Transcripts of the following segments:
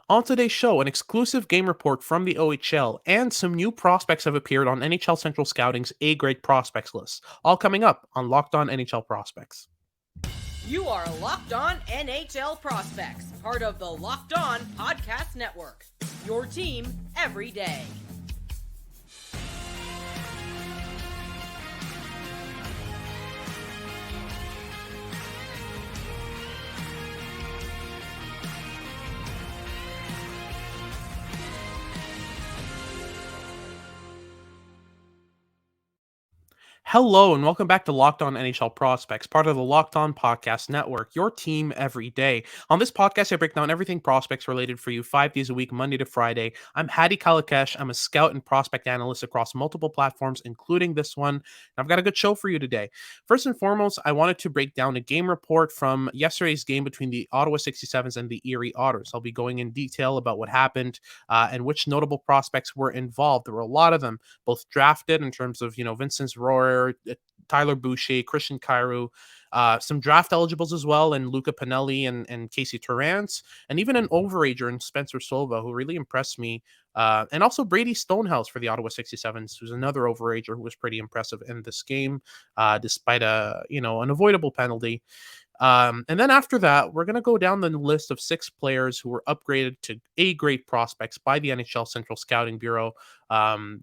On today's show, an exclusive game report from the OHL and some new prospects have appeared on NHL Central Scouting's A-grade prospects list. All coming up on Locked On NHL Prospects. You are Locked On NHL Prospects, part of the Locked On Podcast Network. Your team every day. Hello and welcome back to Locked On NHL Prospects, part of the Locked On Podcast Network, your team every day. On this podcast, I break down everything prospects related for you 5 days a week, Monday to Friday. I'm Hadi Kalakesh. I'm a scout and prospect analyst across multiple platforms, including this one. And I've got a good show for you today. First and foremost, I wanted to break down a game report from yesterday's game between the Ottawa 67's and the Erie Otters. I'll be going in detail about what happened and which notable prospects were involved. There were a lot of them, both drafted in terms of, Vinzenz Rohrer, Tyler Boucher, Christian Kyrou, some draft eligibles as well, and Luca Pinelli and Casey Torrance, and even an overager in Spencer Sova, who really impressed me. And also Brady Stonehouse for the Ottawa 67s, who's another overager who was pretty impressive in this game, despite an avoidable penalty. And then after that, we're going to go down the list of 6 players who were upgraded to A-grade prospects by the NHL Central Scouting Bureau.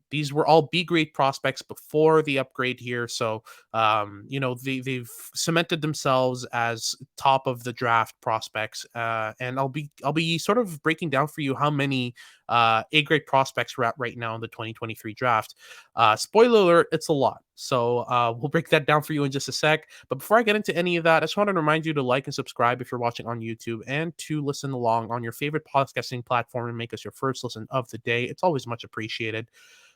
These were all B-grade prospects before the upgrade here. So, they've cemented themselves as top of the draft prospects. And I'll be sort of breaking down for you how many A-grade prospects we're at right now in the 2023 draft. Spoiler alert, it's a lot. So we'll break that down for you in just a sec. But before I get into any of that, I just want to remind you to like and subscribe if you're watching on YouTube and to listen along on your favorite podcasting platform and make us your first listen of the day. It's always much appreciated.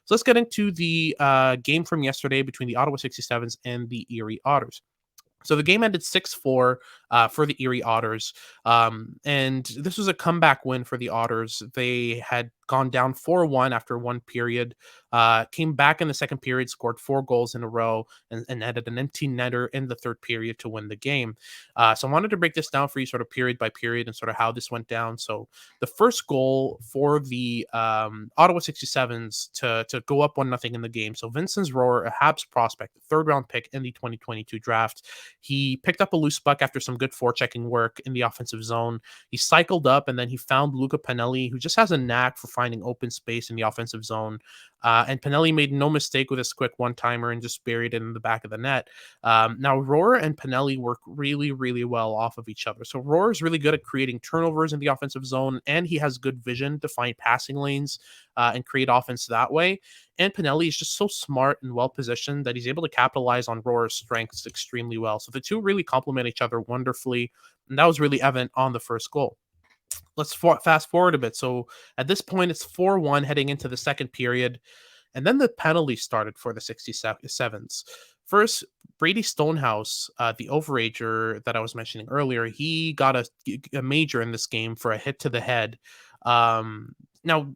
So let's get into the game from yesterday between the Ottawa 67s and the Erie Otters. So the game ended 6-4 for the Erie Otters, and this was a comeback win for the Otters. They had gone down 4-1 after one period, came back in the second period, scored 4 goals in a row, and added an empty netter in the third period to win the game. So I wanted to break this down for you sort of period by period and sort of how this went down. So the first goal for the Ottawa 67s to go up 1-0 in the game. So Vinzenz Rohrer, a Habs prospect, third-round pick in the 2022 draft, he picked up a loose puck after some good forechecking work in the offensive zone. He cycled up, and then he found Luca Pinelli, who just has a knack for finding open space in the offensive zone. And Pinelli made no mistake with his quick one-timer and just buried it in the back of the net. Now, Rohrer and Pinelli work really, really well off of each other. So Rohrer is really good at creating turnovers in the offensive zone, and he has good vision to find passing lanes and create offense that way. And Pinelli is just so smart and well-positioned that he's able to capitalize on Rohrer's strengths extremely well. So the two really complement each other wonderfully, and that was really evident on the first goal. Let's fast forward a bit. So at this point, it's 4-1 heading into the second period, and then the penalty started for the 67s. First, Brady Stonehouse, the overager that I was mentioning earlier, he got a major in this game for a hit to the head. Now,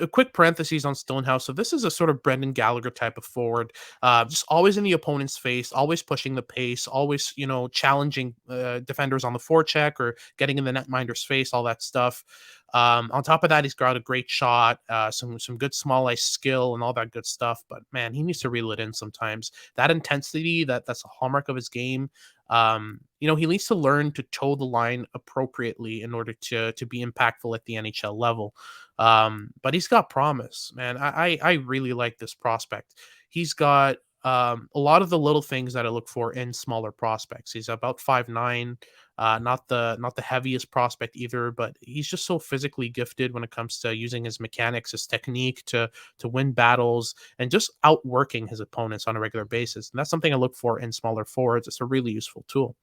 a quick parentheses on Stonehouse. So this is a sort of Brendan Gallagher type of forward, just always in the opponent's face, always pushing the pace, always, challenging defenders on the forecheck or getting in the netminder's face, all that stuff. On top of that, he's got a great shot, some good small ice skill and all that good stuff. But man, he needs to reel it in sometimes. That intensity, that's a hallmark of his game. He needs to learn to toe the line appropriately in order to be impactful at the NHL level. But he's got promise, man. I really like this prospect. He's got a lot of the little things that I look for in smaller prospects. He's about 5'9", not the heaviest prospect either, but he's just so physically gifted when it comes to using his mechanics, his technique to win battles and just outworking his opponents on a regular basis. And that's something I look for in smaller forwards. It's a really useful tool.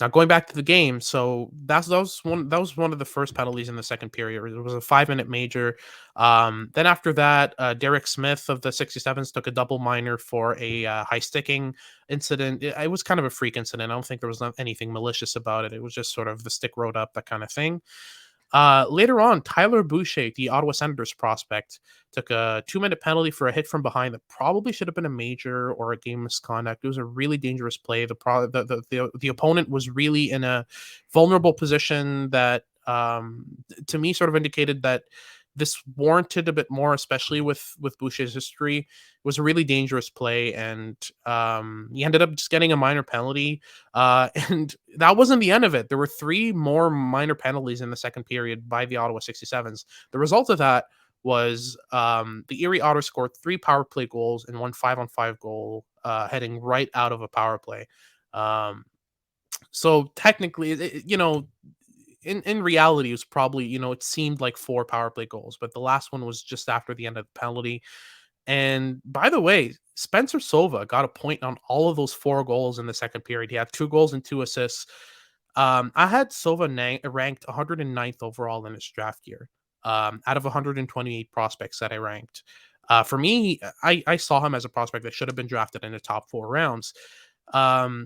Now going back to the game, so that was one of the first penalties in the second period. It was a 5-minute major. Then after that, Derek Smith of the 67s took a double minor for a high sticking incident. It was kind of a freak incident. I don't think there was anything malicious about it. It was just sort of the stick rode up, that kind of thing. Later on, Tyler Boucher, the Ottawa Senators prospect, took a 2-minute penalty for a hit from behind that probably should have been a major or a game misconduct. It was a really dangerous play. The opponent was really in a vulnerable position that to me sort of indicated that this warranted a bit more, especially with Boucher's history. It was a really dangerous play, and he ended up just getting a minor penalty. And that wasn't the end of it. There were three more minor penalties in the second period by the Ottawa 67s. The result of that was the Erie Otters scored three power play goals and one 5-on-5 goal, heading right out of a power play. Um, so technically, in reality, it was probably, it seemed like four power play goals, but the last one was just after the end of the penalty. And by the way, Spencer Sova got a point on all of those four goals in the second period. He had 2 goals and 2 assists. I had Sova ranked 109th overall in his draft year, out of 128 prospects that I ranked. For me, I saw him as a prospect that should have been drafted in the top 4 rounds.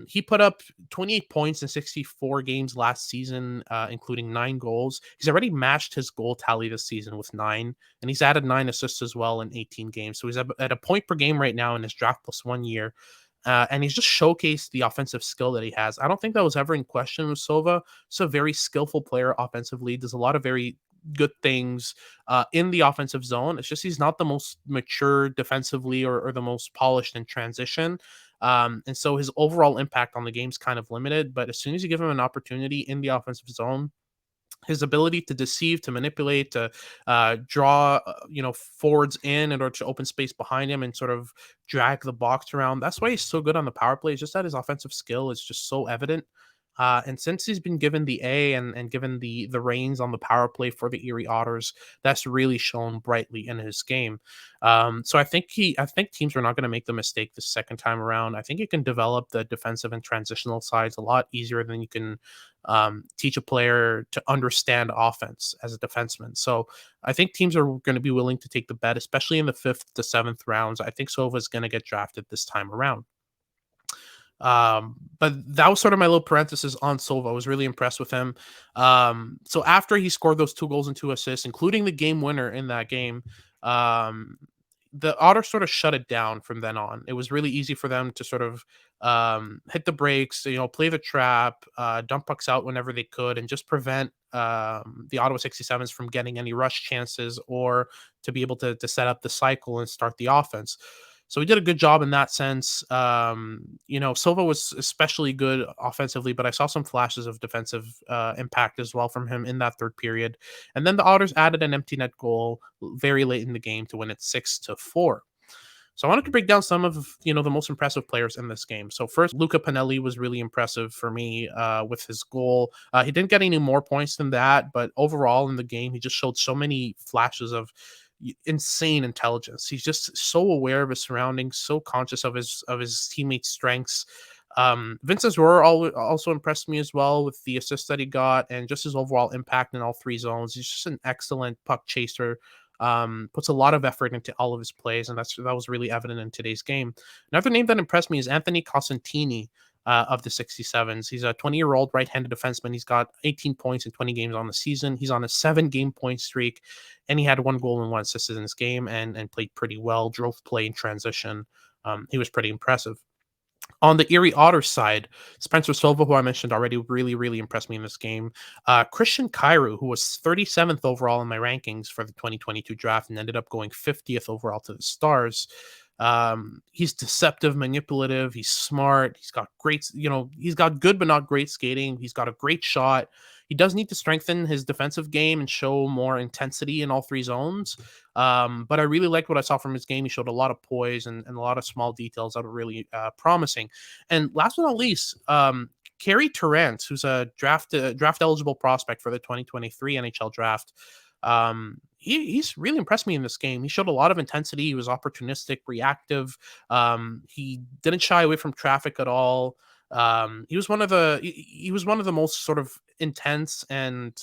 He put up 28 points in 64 games last season, including 9 goals. He's already matched his goal tally this season with 9, and he's added 9 assists as well in 18 games. So he's at a point per game right now in his draft plus 1 year. And he's just showcased the offensive skill that he has. I don't think that was ever in question with Sova. He's a very skillful player offensively, does a lot of very good things in the offensive zone. It's just he's not the most mature defensively, or the most polished in transition. And so his overall impact on the game's kind of limited. But as soon as you give him an opportunity in the offensive zone, his ability to deceive, to manipulate, to draw, forwards in order to open space behind him and sort of drag the box around. That's why he's so good on the power play. It's just that his offensive skill is just so evident. And since he's been given the A and given the reins on the power play for the Erie Otters, that's really shown brightly in his game. So I think teams are not going to make the mistake the second time around. I think you can develop the defensive and transitional sides a lot easier than you can teach a player to understand offense as a defenseman. So I think teams are going to be willing to take the bet, especially in the 5th to 7th rounds. I think Sova is going to get drafted this time around. But that was sort of my little parenthesis on Sova. I was really impressed with him. So after he scored those 2 goals and 2 assists, including the game winner in that game, the Otters sort of shut it down from then on. It was really easy for them to sort of hit the brakes, play the trap, dump pucks out whenever they could, and just prevent the Ottawa 67s from getting any rush chances, or to be able to set up the cycle and start the offense. So he did a good job in that sense. Sova was especially good offensively, but I saw some flashes of defensive impact as well from him in that third period. And then the Otters added an empty net goal very late in the game to win it 6-4. So I wanted to break down some of the most impressive players in this game. So first, Luca Pinelli was really impressive for me with his goal. He didn't get any more points than that, but overall in the game, he just showed so many flashes of insane intelligence. He's just so aware of his surroundings, so conscious of his teammates' strengths. Vinzenz Rohrer also impressed me as well with the assist that he got and just his overall impact in all 3 zones. He's just an excellent puck chaser. Puts a lot of effort into all of his plays, and that was really evident in today's game. Another name that impressed me is Anthony Cosentini of the 67s. He's a 20-year-old right-handed defenseman. He's got 18 points in 20 games on the season. He's on a 7-game point streak, and he had 1 goal and 1 assist in this game, and played pretty well, drove play in transition. He was pretty impressive. On the Erie Otters side, Spencer Sova, who I mentioned already, really, really impressed me in this game. Christian Kyrou, who was 37th overall in my rankings for the 2022 draft and ended up going 50th overall to the Stars. He's deceptive, manipulative. He's smart. He's got he's got good but not great skating. He's got a great shot. He does need to strengthen his defensive game and show more intensity in all 3 zones. But I really liked what I saw from his game. He showed a lot of poise and a lot of small details that were really promising. And last but not least, Carey Terrence, who's a draft eligible prospect for the 2023 NHL Draft. He's really impressed me in this game. He showed a lot of intensity. He was opportunistic, reactive. He didn't shy away from traffic at all. He was one of the most sort of intense and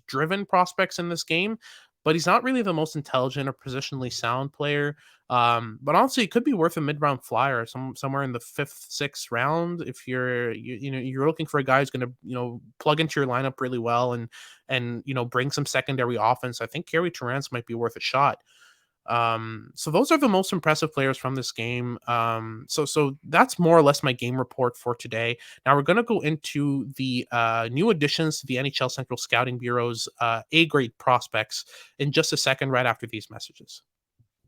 driven prospects in this game, but he's not really the most intelligent or positionally sound player. But honestly, it could be worth a mid-round flyer, somewhere in the 5th, 6th round if you're looking for a guy who's going to plug into your lineup really well and bring some secondary offense. I think Carey Terrence might be worth a shot. So those are the most impressive players from this game. So that's more or less my game report for today. Now we're going to go into the new additions to the NHL Central Scouting Bureau's A grade prospects in just a second, right after these messages.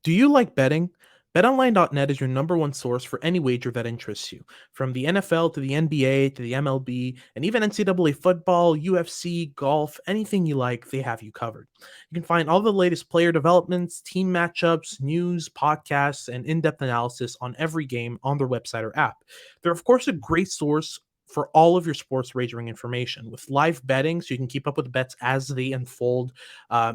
Do you like betting? BetOnline.net is your number one source for any wager that interests you. From the NFL to the NBA to the MLB, and even NCAA football, UFC, golf, anything you like, they have you covered. You can find all the latest player developments, team matchups, news, podcasts, and in depth analysis on every game on their website or app. They're, of course, a great source for all of your sports wagering information with live betting so you can keep up with bets as they unfold.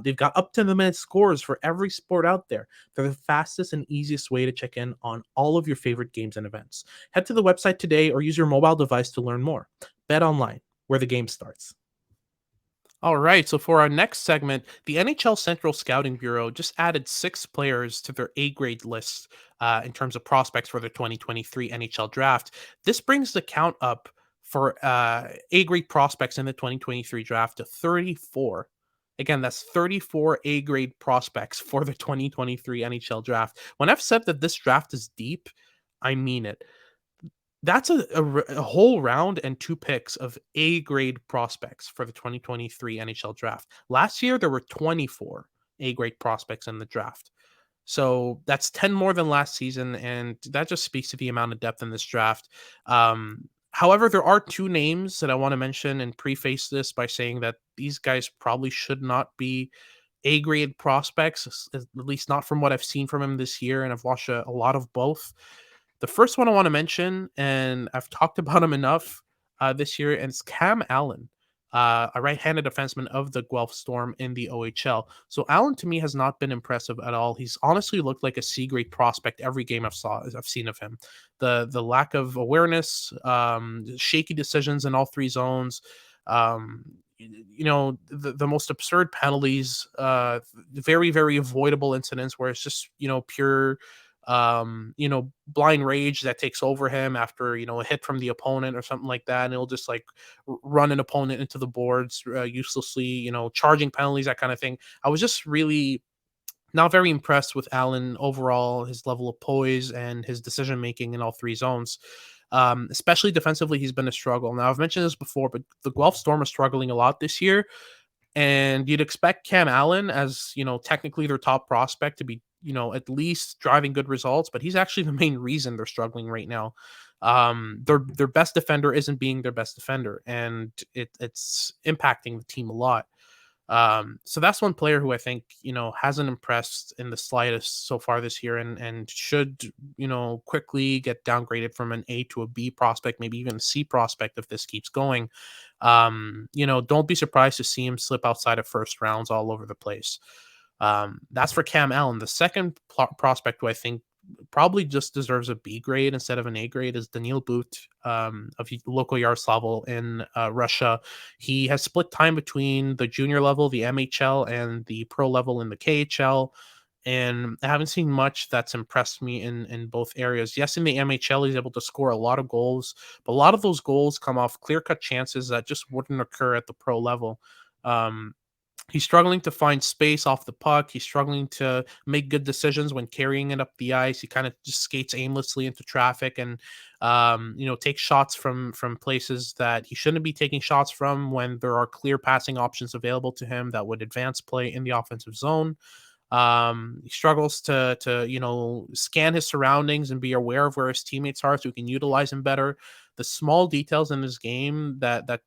They've got up to the minute scores for every sport out there. They're the fastest and easiest way to check in on all of your favorite games and events. Head to the website today or use your mobile device to learn more. Bet online, where the game starts. All right, so for our next segment, the NHL Central Scouting Bureau just added 6 players to their A grade list in terms of prospects for the 2023 NHL Draft. This brings the count up for A grade prospects in the 2023 draft to 34. Again, that's 34 A grade prospects for the 2023 NHL Draft. When I've said that this draft is deep, I mean it. That's a whole round and 2 picks of A grade prospects for the 2023 NHL Draft. Last year, there were 24 A grade prospects in the draft. So that's 10 more than last season, and that just speaks to the amount of depth in this draft. However, there are 2 names that I want to mention and preface this by saying that these guys probably should not be A grade prospects, at least not from what I've seen from him this year, and I've watched a lot of both. The first one I want to mention, and I've talked about him enough this year, and it's Cam Allen, a right-handed defenseman of the Guelph Storm in the OHL. So Allen to me has not been impressive at all. He's honestly looked like a C-grade prospect every game I've seen of him. The lack of awareness, shaky decisions in all 3 zones, the most absurd penalties, very, very avoidable incidents where it's just, pure blind rage that takes over him after, a hit from the opponent or something like that. And he'll just like run an opponent into the boards uselessly, charging penalties, that kind of thing. I was just really not very impressed with Allen overall, his level of poise and his decision making in all 3 zones. Especially defensively, he's been a struggle. Now, I've mentioned this before, but the Guelph Storm are struggling a lot this year. And you'd expect Cam Allen, as technically their top prospect, to be at least driving good results, but he's actually the main reason they're struggling right now. Their best defender isn't being their best defender, and it's impacting the team a lot. So that's one player who I think hasn't impressed in the slightest so far this year, and should quickly get downgraded from an A to a B prospect, maybe even a C prospect if this keeps going. Don't be surprised to see him slip outside of first rounds all over the place. That's for Cam Allen. The second prospect who I think probably just deserves a B grade instead of an A grade is Daniil But of local Yaroslavl in Russia. He has split time between the junior level, the MHL, and the pro level in the KHL. And I haven't seen much that's impressed me in both areas. Yes, in the MHL, he's able to score a lot of goals, but a lot of those goals come off clear-cut chances that just wouldn't occur at the pro level. He's struggling to find space off the puck. He's struggling to make good decisions when carrying it up the ice. He kind of just skates aimlessly into traffic and, takes shots from places that he shouldn't be taking shots from when there are clear passing options available to him that would advance play in the offensive zone. He struggles to scan his surroundings and be aware of where his teammates are so he can utilize him better. The small details in his game that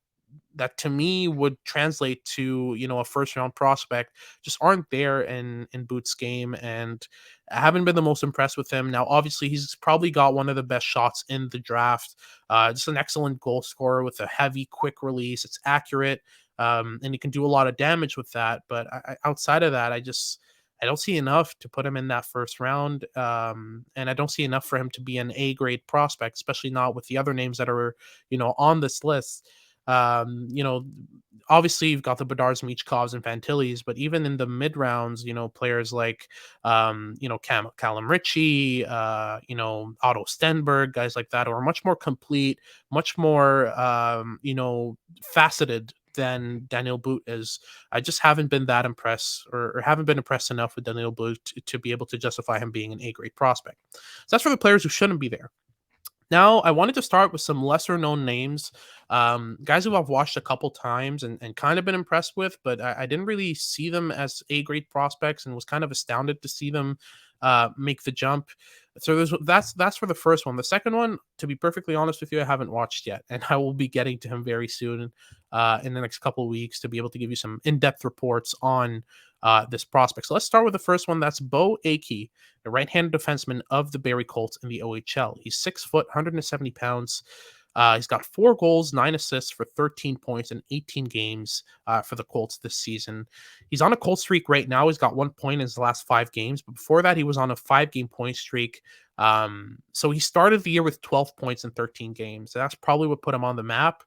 to me would translate to a first round prospect just aren't there in Boots' game, and I haven't been the most impressed with him. Now obviously he's probably got one of the best shots in the draft, just an excellent goal scorer with a heavy quick release. It's accurate, and he can do a lot of damage with that, but outside of that, I don't see enough to put him in that first round, and I don't see enough for him to be an A grade prospect, especially not with the other names that are on this list. Obviously you've got the Bedards, Michkovs, and Fantillis, but even in the mid rounds, players like, Callum Ritchie, Otto Stenberg, guys like that are much more complete, much more, faceted than Daniel Boot is. I just haven't been that impressed or haven't been impressed enough with Daniel Boot to be able to justify him being an A-grade prospect. So that's for the players who shouldn't be there. Now, I wanted to start with some lesser known names, guys who I've watched a couple times and kind of been impressed with, but I didn't really see them as A-grade prospects and was kind of astounded to see them make the jump. So that's for the first one. The second one, to be perfectly honest with you, I haven't watched yet, and I will be getting to him very soon in the next couple of weeks to be able to give you some in-depth reports on this prospect. So let's start with the first one. That's Bo Akey, the right-handed defenseman of the Barrie Colts in the OHL. He's 6 foot, 170 pounds. He's got 4 goals, 9 assists for 13 points in 18 games for the Colts this season. He's on a cold streak right now. He's got 1 point in his last 5 games, but before that, he was on a 5-game point streak. So he started the year with 12 points in 13 games. That's probably what put him on the map.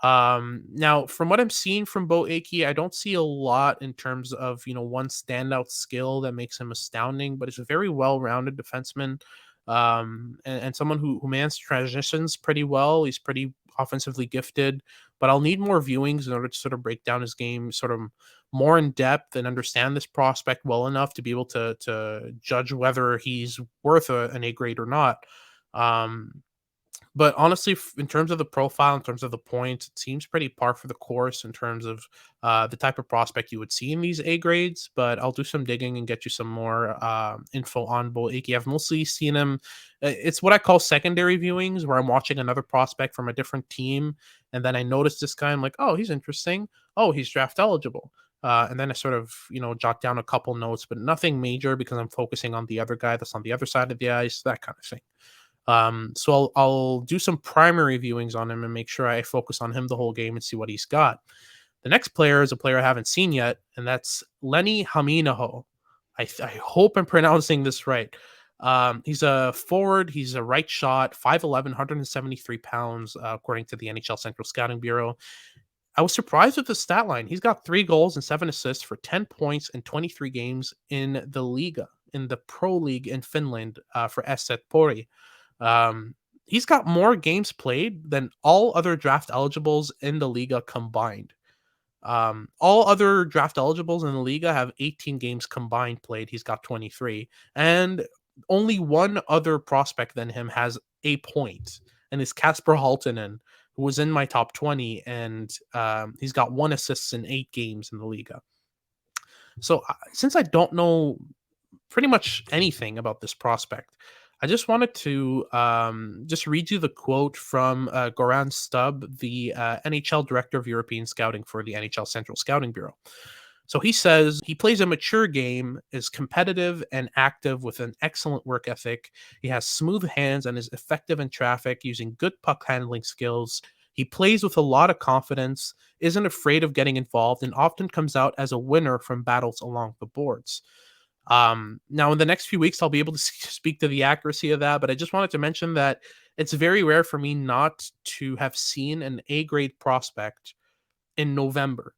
Now, from what I'm seeing from Bo Akey, I don't see a lot in terms of, one standout skill that makes him astounding, but he's a very well-rounded defenseman. And someone who mans transitions pretty well. He's pretty offensively gifted, but I'll need more viewings in order to sort of break down his game sort of more in depth and understand this prospect well enough to be able to judge whether he's worth an A grade or not. But honestly, in terms of the profile, in terms of the points, it seems pretty par for the course in terms of the type of prospect you would see in these A grades. But I'll do some digging and get you some more info on Bo Akey. I've mostly seen him. It's what I call secondary viewings, where I'm watching another prospect from a different team, and then I notice this guy. I'm like, oh, he's interesting. Oh, he's draft eligible. And then I sort of, jot down a couple notes, but nothing major because I'm focusing on the other guy that's on the other side of the ice, that kind of thing. So I'll do some primary viewings on him and make sure I focus on him the whole game and see what he's got. The next player is a player I haven't seen yet, and that's Lenny Haminaho. I hope I'm pronouncing this right. He's a forward. He's a right shot, 5'11", 173 pounds, according to the NHL Central Scouting Bureau. I was surprised with the stat line. He's got 3 goals and 7 assists for 10 points in 23 games in the Liga, in the Pro League in Finland for SC Pori. He's got more games played than all other draft eligibles in the Liga combined. All other draft eligibles in the Liga have 18 games combined played. He's got 23. And only one other prospect than him has a point, and it's Kasper Halttunen, who was in my top 20, and he's got 1 assist in 8 games in the Liga. So since I don't know pretty much anything about this prospect, I just wanted to just read you the quote from Goran Stubb, the NHL Director of European Scouting for the NHL Central Scouting Bureau. So he says, he plays a mature game, is competitive and active with an excellent work ethic. He has smooth hands and is effective in traffic using good puck handling skills. He plays with a lot of confidence, isn't afraid of getting involved, and often comes out as a winner from battles along the boards. Now in the next few weeks, I'll be able to speak to the accuracy of that, but I just wanted to mention that it's very rare for me not to have seen an A-grade prospect in November.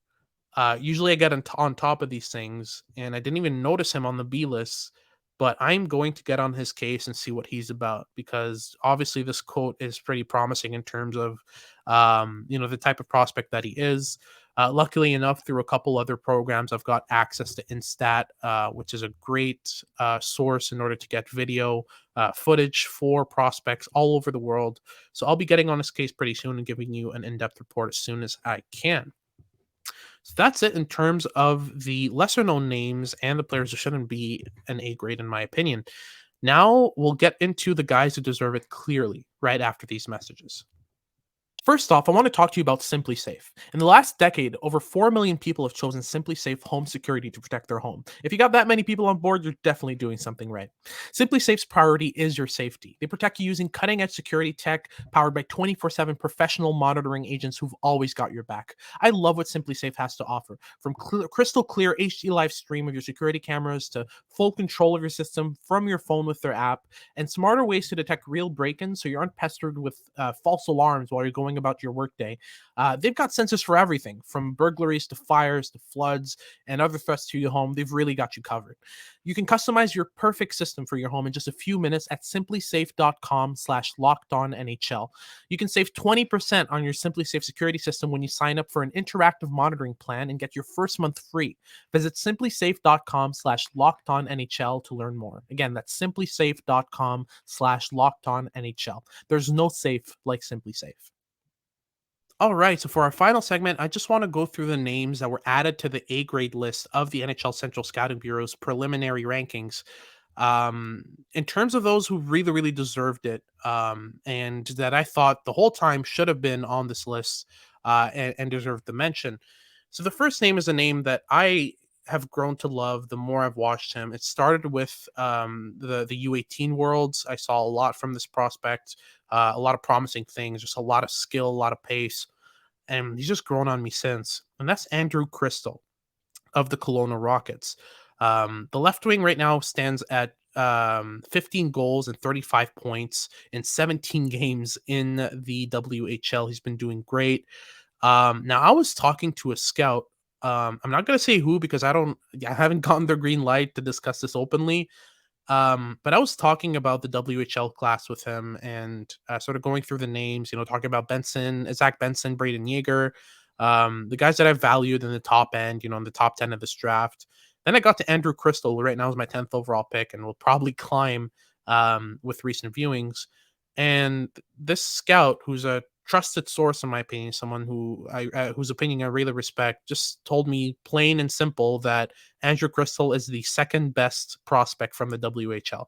Usually I get on top of these things, and I didn't even notice him on the B list, but I'm going to get on his case and see what he's about, because obviously this quote is pretty promising in terms of, the type of prospect that he is. Luckily enough, through a couple other programs, I've got access to Instat, which is a great source in order to get video footage for prospects all over the world. So I'll be getting on this case pretty soon and giving you an in-depth report as soon as I can. So that's it in terms of the lesser known names and the players who shouldn't be an A grade, in my opinion. Now we'll get into the guys who deserve it clearly right after these messages. First off, I want to talk to you about SimpliSafe. In the last decade, over 4 million people have chosen SimpliSafe home security to protect their home. If you got that many people on board, you're definitely doing something right. SimpliSafe's priority is your safety. They protect you using cutting-edge security tech powered by 24/7 professional monitoring agents who've always got your back. I love what SimpliSafe has to offer. From crystal clear HD live stream of your security cameras to full control of your system from your phone with their app, and smarter ways to detect real break-ins so you aren't pestered with false alarms while you're going going about your workday. They've got sensors for everything from burglaries to fires to floods and other threats to your home. They've really got you covered. You can customize your perfect system for your home in just a few minutes at simplysafe.com/lockedonnhl. You can save 20% on your SimpliSafe security system when you sign up for an interactive monitoring plan and get your first month free. Visit simplysafe.com/lockedonnhl to learn more. Again, that's simplysafe.com/lockedonnhl. There's no safe like SimpliSafe. All right, so for our final segment, I just want to go through the names that were added to the A grade list of the NHL Central Scouting Bureau's preliminary rankings. In terms of those who really, really deserved it, and that I thought the whole time should have been on this list and deserved the mention. So the first name is a name that I have grown to love the more I've watched him. It started with the U18 Worlds. I saw a lot from this prospect, a lot of promising things, just a lot of skill, a lot of pace, and he's just grown on me since. And that's Andrew Cristall of the Kelowna Rockets. The left wing right now stands at 15 goals and 35 points in 17 games in the WHL. He's been doing great. Now I was talking to a scout. I'm not gonna say who because I haven't gotten their green light to discuss this openly. But I was talking about the WHL class with him and sort of going through the names, talking about Zach Benson, Braden Yeager, the guys that I valued in the top end, in the top 10 of this draft. Then I got to Andrew Cristall, who right now is my 10th overall pick and will probably climb with recent viewings. And this scout, who's a trusted source in my opinion, someone whose opinion I really respect, just told me plain and simple that Andrew Cristall is the second best prospect from the WHL.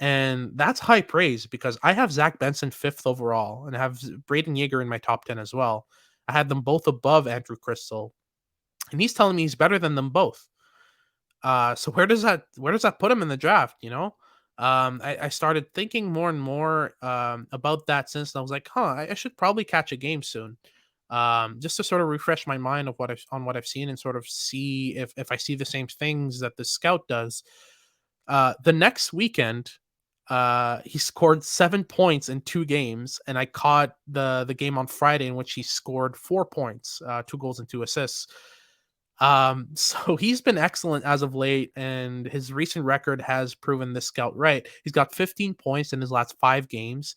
And that's high praise because I have Zach Benson 5th overall and I have Braden Yeager in my top 10 as well. I had them both above Andrew Cristall, and he's telling me he's better than them both. So where does that put him in the draft? I started thinking more and more about that since I was like, I should probably catch a game soon. Just to sort of refresh my mind of what I've seen and sort of see if I see the same things that the scout does. The next weekend, he scored 7 points in 2 games, and I caught the game on Friday in which he scored 4 points, 2 goals and 2 assists. So he's been excellent as of late, and his recent record has proven this scout right. He's got 15 points in his last 5 games.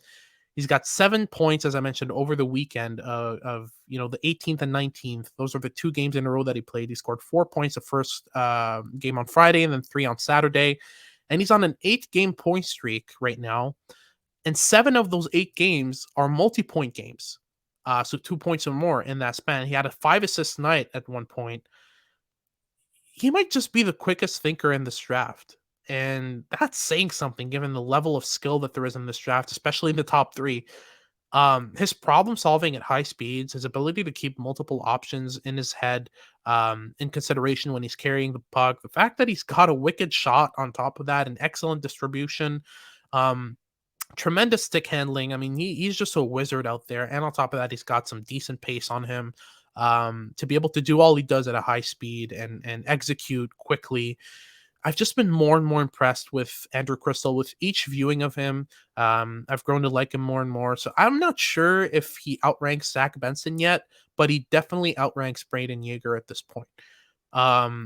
He's got 7 points, as I mentioned, over the weekend of the 18th and 19th. Those are the 2 games in a row that he played. He scored 4 points the first game on Friday and then 3 on Saturday. And he's on an 8-game point streak right now. And 7 of those 8 games are multi-point games. So 2 points or more in that span. He had a 5-assist night at one point. He might just be the quickest thinker in this draft. And that's saying something given the level of skill that there is in this draft, especially in the top 3. His problem solving at high speeds, his ability to keep multiple options in his head in consideration when he's carrying the puck, the fact that he's got a wicked shot on top of that, an excellent distribution, tremendous stick handling. I mean, he's just a wizard out there. And on top of that, he's got some decent pace on him to be able to do all he does at a high speed and execute quickly. I've just been more and more impressed with Andrew Cristall with each viewing of him. I've grown to like him more and more. So I'm not sure if he outranks Zach Benson yet, but he definitely outranks Braden Yeager at this point.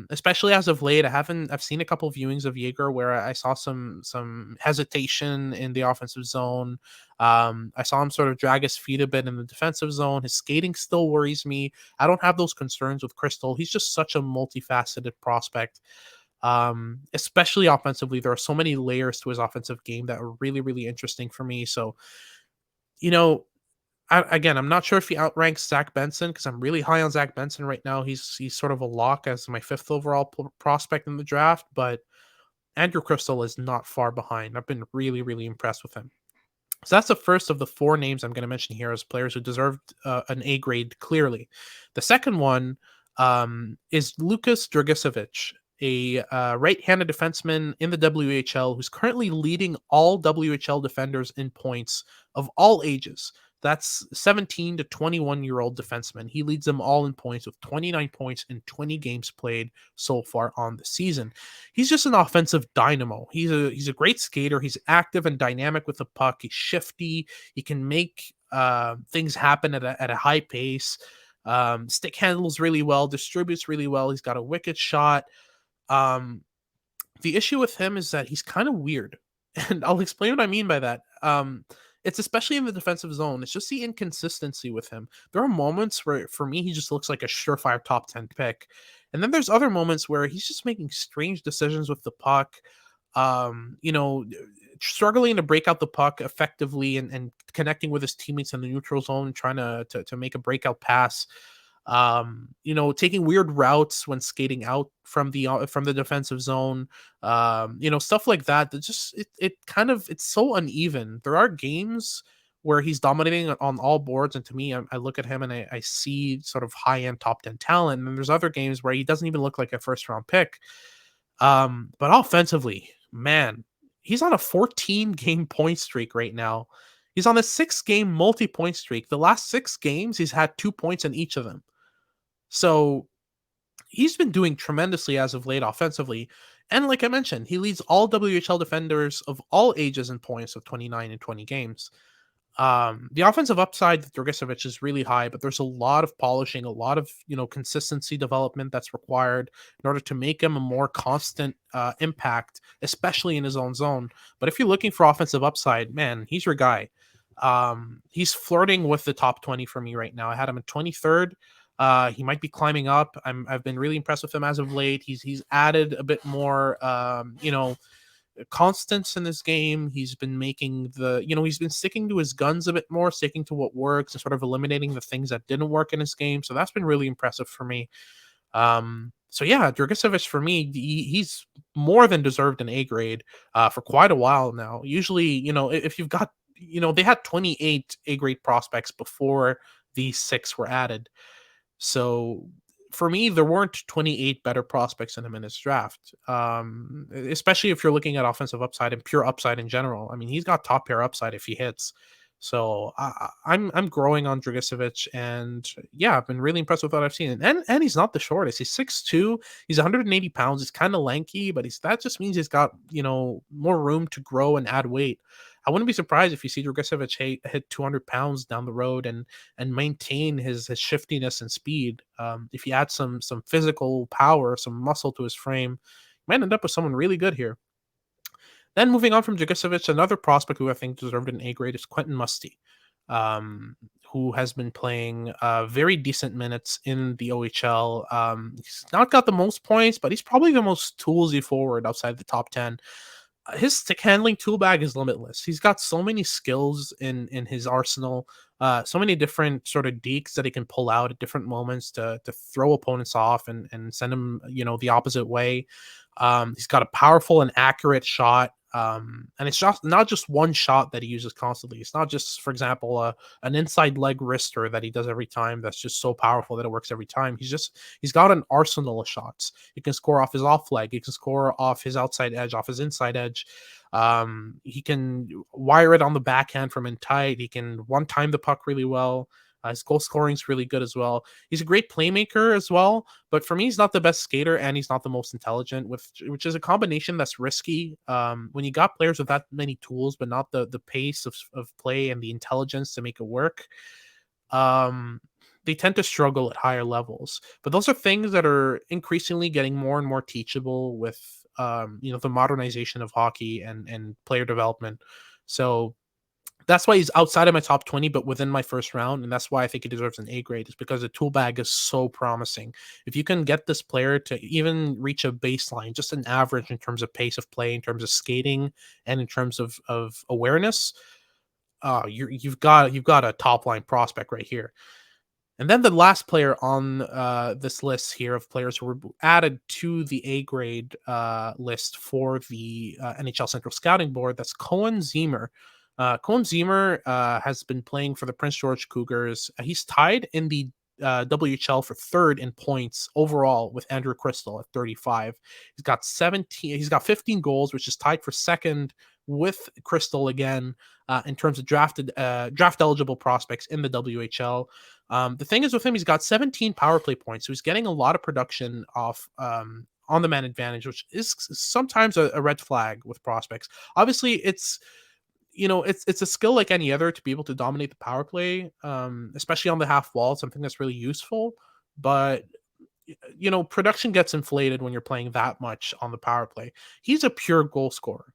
Especially as of late, I've seen a couple of viewings of Yeager where I saw some hesitation in the offensive zone. I saw him sort of drag his feet a bit in the defensive zone. His skating still worries me. I don't have those concerns with Cristall. He's just such a multifaceted prospect. Especially offensively, there are so many layers to his offensive game that are really, really interesting for me. So, I'm not sure if he outranks Zach Benson because I'm really high on Zach Benson right now. He's sort of a lock as my 5th overall prospect in the draft, but Andrew Cristall is not far behind. I've been really, really impressed with him. So that's the first of the 4 names I'm going to mention here as players who deserved an A grade clearly. The second one is Lukas Dragicevic, a right-handed defenseman in the WHL who's currently leading all WHL defenders in points of all ages. That's 17 to 21-year-old defensemen. He leads them all in points with 29 points in 20 games played so far on the season. He's just an offensive dynamo. He's a great skater. He's active and dynamic with the puck. He's shifty. He can make things happen at a high pace. Stick handles really well, distributes really well. He's got a wicked shot. Um, the issue with him is that he's kind of weird, and I'll explain what I mean by that. It's especially in the defensive zone. It's just the inconsistency with him. There are moments where, for me, he just looks like a surefire top 10 pick, and then there's other moments where he's just making strange decisions with the puck. You know, struggling to break out the puck effectively and connecting with his teammates in the neutral zone, trying to make a breakout pass. You know, taking weird routes when skating out from the defensive zone. You know, stuff like that. That just it kind of it's so uneven. There are games where he's dominating on all boards, and to me, I look at him and I see sort of high end top 10 talent. And there's other games where he doesn't even look like a first round pick. But offensively, man, he's on a 14 game point streak right now. He's on a 6-game multi-point streak. The last 6 games, he's had 2 points in each of them. So he's been doing tremendously as of late offensively. And like I mentioned, he leads all WHL defenders of all ages in points with 29 in 20 games. The offensive upside with Dragicevic is really high, but there's a lot of polishing, a lot of, you know, consistency development that's required in order to make him a more constant impact, especially in his own zone. But if you're looking for offensive upside, man, he's your guy. He's flirting with the top 20 for me right now. I had him at 23rd. He might be climbing up. I've been really impressed with him as of late. He's added a bit more, you know, constants in this game. He's been making he's been sticking to his guns a bit more, sticking to what works and sort of eliminating the things that didn't work in his game. So that's been really impressive for me. So yeah, Dragicevic for me, he's more than deserved an A grade for quite a while now. Usually, you know, if you've got, you know, they had 28 A grade prospects before these 6 were added. So for me, there weren't 28 better prospects in him in his draft, especially if you're looking at offensive upside and pure upside in general. I mean, he's got top pair upside if he hits. So I'm growing on Dragicevic, and yeah, I've been really impressed with what I've seen. And he's not the shortest. He's 6'2", he's 180 pounds. He's kind of lanky, but that just means he's got, you know, more room to grow and add weight. I wouldn't be surprised if you see Dragicevic hit 200 pounds down the road and maintain his shiftiness and speed. If he adds some physical power, some muscle to his frame, he might end up with someone really good here. Then moving on from Dragicevic, another prospect who I think deserved an A grade is Quentin Musty, who has been playing very decent minutes in the OHL. He's not got the most points, but he's probably the most toolsy forward outside the top 10. His stick handling tool bag is limitless. He's got so many skills in his arsenal, so many different sort of deeks that he can pull out at different moments to throw opponents off and send them, you know, the opposite way. He's got a powerful and accurate shot. And it's just not just one shot that he uses constantly. It's not just, for example, an inside leg wrister that he does every time that's just so powerful that it works every time. He's got an arsenal of shots. He can score off his off leg. He can score off his outside edge, off his inside edge. He can wire it on the backhand from in tight. He can one-time the puck really well. His goal scoring is really good as well. He's a great playmaker as well, but for me, he's not the best skater and he's not the most intelligent, which is a combination that's risky. When you got players with that many tools, but not the pace of play and the intelligence to make it work, they tend to struggle at higher levels. But those are things that are increasingly getting more and more teachable with the modernization of hockey and player development. So that's why he's outside of my top 20, but within my first round. And that's why I think he deserves an A grade, is because the tool bag is so promising. If you can get this player to even reach a baseline, just an average in terms of pace of play, in terms of skating, and in terms of awareness, you've got a top line prospect right here. And then the last player on this list here of players who were added to the A grade list for the NHL Central Scouting Board, that's Cohen Ziemer. Cohen Ziemer has been playing for the Prince George Cougars. He's tied in the WHL for 3rd in points overall with Andrew Cristall at 35. He's got 15 goals, which is tied for 2nd with Cristall again in terms of draft eligible prospects in the WHL. The thing is with him, he's got 17 power play points, so he's getting a lot of production off on the man advantage, which is sometimes a red flag with prospects. Obviously, it's it's a skill like any other to be able to dominate the power play, especially on the half wall. Something that's really useful, but production gets inflated when you're playing that much on the power play. He's a pure goal scorer,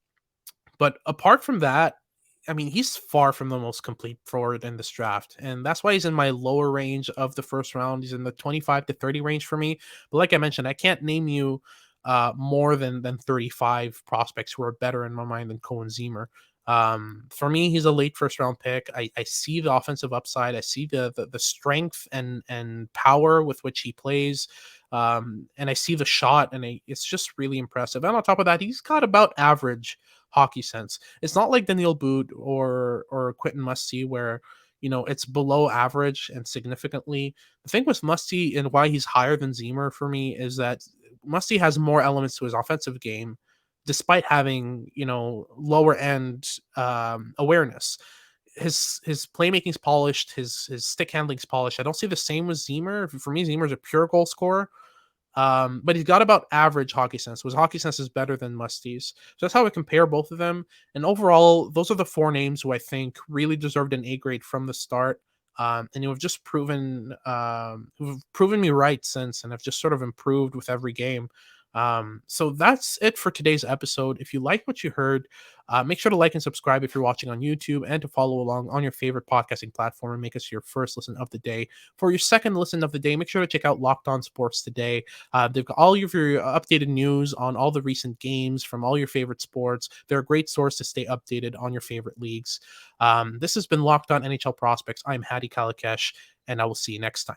but apart from that, I mean, he's far from the most complete forward in this draft, and that's why he's in my lower range of the first round. He's in the 25 to 30 range for me. But like I mentioned, I can't name you more than 35 prospects who are better in my mind than Cohen Zemer. For me, he's a late first round pick. I see the offensive upside. I see the strength and power with which he plays. And I see the shot, and it's just really impressive. And on top of that, he's got about average hockey sense. It's not like Daniil Boot or Quentin Musty, where it's below average and significantly. The thing with Musty and why he's higher than Zemer for me is that Musty has more elements to his offensive game, despite having lower end awareness. His playmaking's polished, his stick handling's polished. I don't see the same with Zemer. For me, Zemer's a pure goal scorer. But he's got about average hockey sense. His hockey sense is better than Musty's. So that's how I compare both of them. And overall, those are the four names who I think really deserved an A grade from the start. And who've just who've proven me right since, and have just sort of improved with every game. So that's it for today's episode. If you like what you heard, make sure to like and subscribe if you're watching on YouTube, and to follow along on your favorite podcasting platform and make us your first listen of the day. For your second listen of the day, make sure to check out Locked On Sports Today. They've got all of your updated news on all the recent games from all your favorite sports. They're a great source to stay updated on your favorite leagues. This has been Locked On NHL Prospects. I'm Hadi Kalakesh, and I will see you next time.